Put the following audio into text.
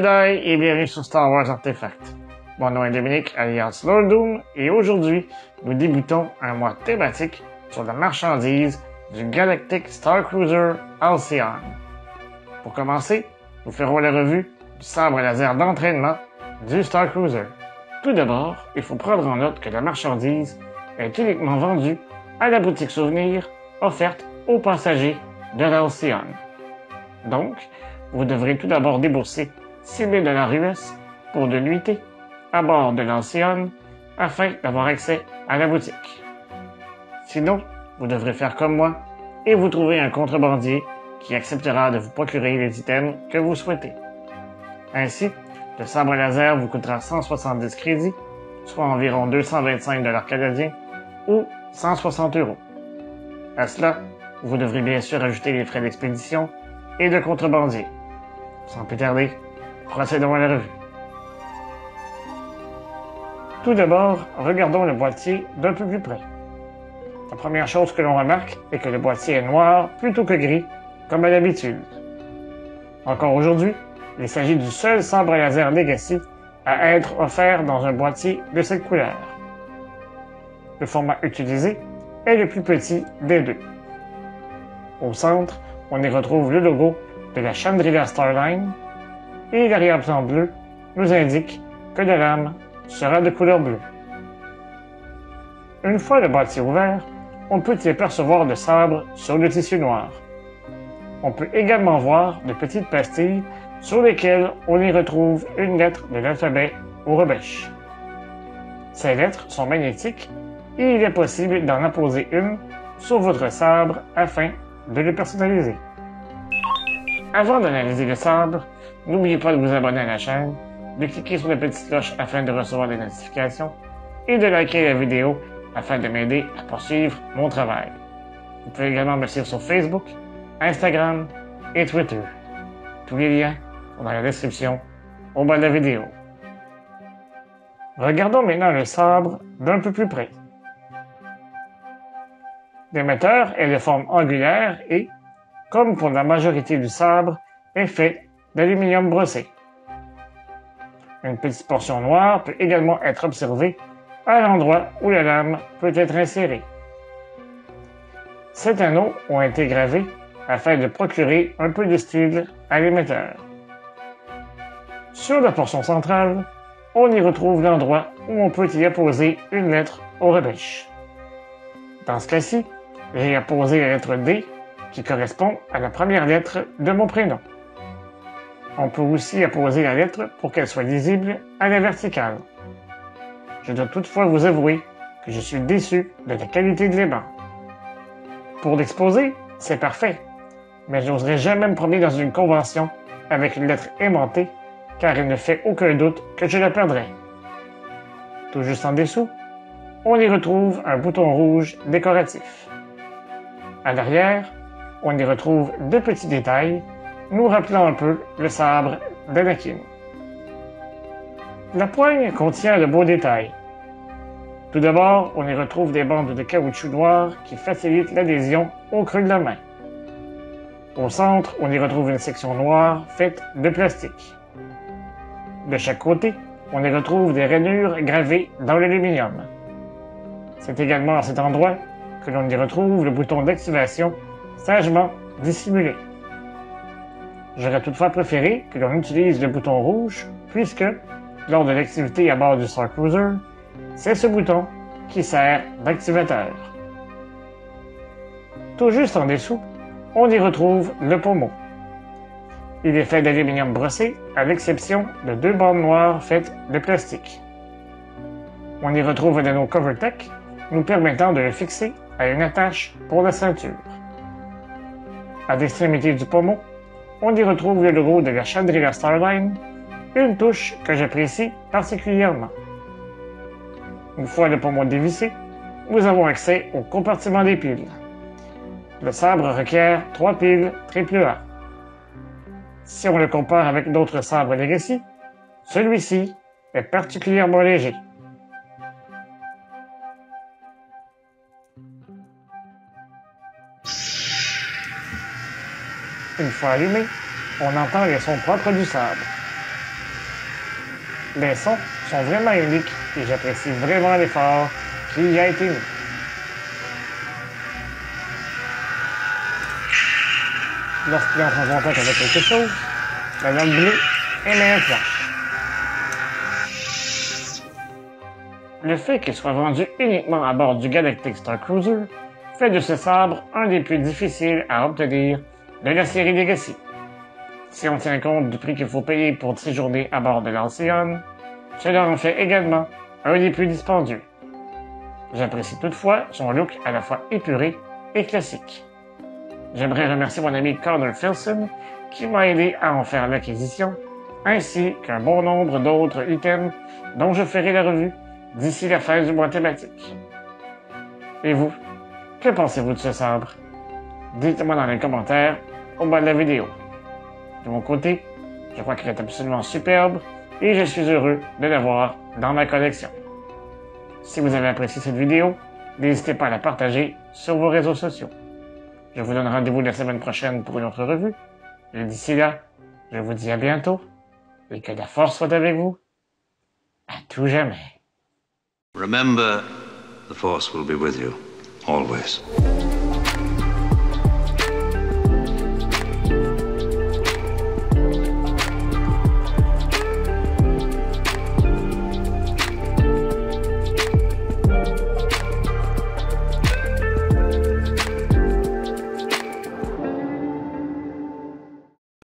Jedi et bienvenue sur Star Wars Artefact. Mon nom est Dominique, alias Lord Doom, et aujourd'hui, nous débutons un mois thématique sur la marchandise du Galactic Star Cruiser Halcyon. Pour commencer, nous ferons la revue du sabre laser d'entraînement du Star Cruiser. Tout d'abord, il faut prendre en note que la marchandise est uniquement vendue à la boutique souvenir offerte aux passagers de l'Halcyon. Donc, vous devrez tout d'abord débourser 6 000 US pour de nuitées à bord de l'Halcyon afin d'avoir accès à la boutique. Sinon, vous devrez faire comme moi et vous trouver un contrebandier qui acceptera de vous procurer les items que vous souhaitez. Ainsi, le sabre laser vous coûtera 170 crédits, soit environ 225 $ canadiens ou 160 €. À cela, vous devrez bien sûr ajouter les frais d'expédition et de contrebandier. Sans plus tarder, procédons à la revue. Tout d'abord, regardons le boîtier d'un peu plus près. La première chose que l'on remarque est que le boîtier est noir plutôt que gris, comme à l'habitude. Encore aujourd'hui, il s'agit du seul sabre laser Legacy à être offert dans un boîtier de cette couleur. Le format utilisé est le plus petit des deux. Au centre, on y retrouve le logo de la Chandrila Starline et l'arrière-plan bleu nous indique que la lame sera de couleur bleue. Une fois le boîtier ouvert, on peut y apercevoir le sabre sur le tissu noir. On peut également voir de petites pastilles sur lesquelles on y retrouve une lettre de l'alphabet Aurebesh. Ces lettres sont magnétiques et il est possible d'en apposer une sur votre sabre afin de le personnaliser. Avant d'analyser le sabre, n'oubliez pas de vous abonner à la chaîne, de cliquer sur la petite cloche afin de recevoir des notifications et de liker la vidéo afin de m'aider à poursuivre mon travail. Vous pouvez également me suivre sur Facebook, Instagram et Twitter. Tous les liens sont dans la description au bas de la vidéo. Regardons maintenant le sabre d'un peu plus près. L'émetteur est de forme angulaire et, comme pour la majorité du sabre, est fait d'aluminium brossé. Une petite portion noire peut également être observée à l'endroit où la lame peut être insérée. Ces anneaux ont été gravés afin de procurer un peu de style à l'émetteur. Sur la portion centrale, on y retrouve l'endroit où on peut y apposer une lettre Aurebesh. Dans ce cas-ci, j'ai apposé la lettre D qui correspond à la première lettre de mon prénom. On peut aussi apposer la lettre pour qu'elle soit lisible à la verticale. Je dois toutefois vous avouer que je suis déçu de la qualité de l'aimant. Pour l'exposer, c'est parfait, mais je n'oserais jamais me promener dans une convention avec une lettre aimantée car il ne fait aucun doute que je la perdrai. Tout juste en dessous, on y retrouve un bouton rouge décoratif. À l'arrière, on y retrouve deux petits détails nous rappelant un peu le sabre d'Anakin. La poigne contient de beaux détails. Tout d'abord, on y retrouve des bandes de caoutchouc noir qui facilitent l'adhésion au creux de la main. Au centre, on y retrouve une section noire faite de plastique. De chaque côté, on y retrouve des rainures gravées dans l'aluminium. C'est également à cet endroit que l'on y retrouve le bouton d'activation sagement dissimulé. J'aurais toutefois préféré que l'on utilise le bouton rouge puisque, lors de l'activité à bord du Star Cruiser, c'est ce bouton qui sert d'activateur. Tout juste en dessous, on y retrouve le pommeau. Il est fait d'aluminium brossé à l'exception de deux bandes noires faites de plastique. On y retrouve un anneau CoverTech nous permettant de le fixer à une attache pour la ceinture. À l'extrémité du pommeau, on y retrouve le logo de la Chandrila Starline, une touche que j'apprécie particulièrement. Une fois le pommeau dévissé, nous avons accès au compartiment des piles. Le sabre requiert 3 piles AAA. Si on le compare avec d'autres sabres Legacy, celui-ci est particulièrement léger. Une fois allumé, on entend les sons propres du sabre. Les sons sont vraiment uniques et j'apprécie vraiment l'effort qui y a été mis. Lorsqu'il entre en contact avec quelque chose, la lampe bleue émet un flash. Le fait qu'il soit vendu uniquement à bord du Galactic Star Cruiser fait de ce sabre un des plus difficiles à obtenir de la série Legacy. Si on tient compte du prix qu'il faut payer pour séjourner à bord de l'Alcyon, cela en fait également un des plus dispendieux. J'apprécie toutefois son look à la fois épuré et classique. J'aimerais remercier mon ami Connor Filson qui m'a aidé à en faire l'acquisition, ainsi qu'un bon nombre d'autres items dont je ferai la revue d'ici la fin du mois thématique. Et vous, que pensez-vous de ce sabre? Dites-moi dans les commentaires au bas de la vidéo. De mon côté, je crois qu'il est absolument superbe et je suis heureux de l'avoir dans ma collection. Si vous avez apprécié cette vidéo, n'hésitez pas à la partager sur vos réseaux sociaux. Je vous donne rendez-vous la semaine prochaine pour une autre revue. Et d'ici là, je vous dis à bientôt et que la force soit avec vous à tout jamais. Remember, the Force will be with you, always.